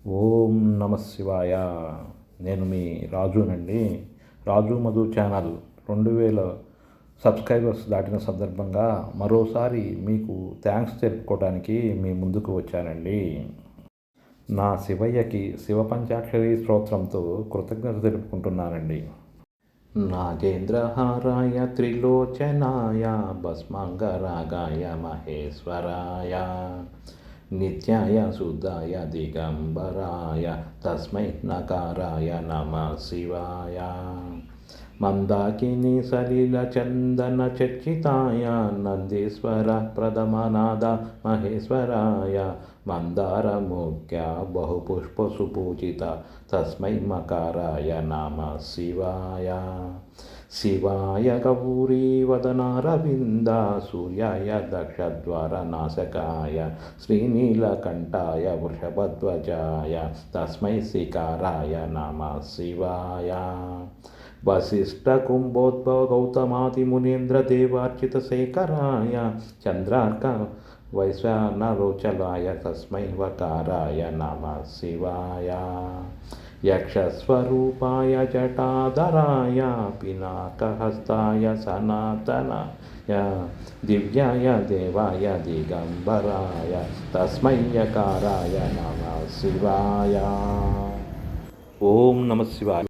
ఓం నమ శివాయ. నేను మీ రాజునండి. రాజు మధు ఛానల్ 2000 సబ్స్క్రైబర్స్ దాటిన సందర్భంగా మరోసారి మీకు థ్యాంక్స్ తెలుపుకోవడానికి మీ ముందుకు వచ్చానండి. నా శివయ్యకి శివ పంచాక్షరి స్తోత్రంతో కృతజ్ఞత తెలుపుకుంటున్నానండి. నాగేంద్రహారాయ త్రిలోచనాయ భస్మాంగరాగాయ మహేశ్వరాయ నిత్యాయ శుద్ధాయ దిగంబరాయ తస్మై నకారాయ నమః శివాయ మందాకిని సలిల చందన చర్చితాయ నందీశ్వర ప్రథమనాద మహేశ్వరాయ మందారముఖ్య బహుపుష్ప సుపూజిత తస్మై మకారాయ నమః శివాయ శివాయ గౌరీ వదనారవింద సూర్యాయ దక్షద్వార నాశకాయ శ్రీనీలకంఠాయ వృషభధ్వజాయ తస్మై శిఖరాయ నమః శివాయ వశిష్ఠ కుంభోద్భవ గౌతమాది మునీంద్ర దేవార్చిత శేఖరాయ చంద్రార్క వైశ్వానరోచలాయ తస్మై వకారాయ నమః శివాయ యక్షస్వరూపాయ జటాధరాయ పినాకహస్తాయ సనాతనాయ దివ్యాయ దేవాయ దిగంబరాయ తస్మై యకారాయ నమః శివాయ. ఓం నమః శివాయ.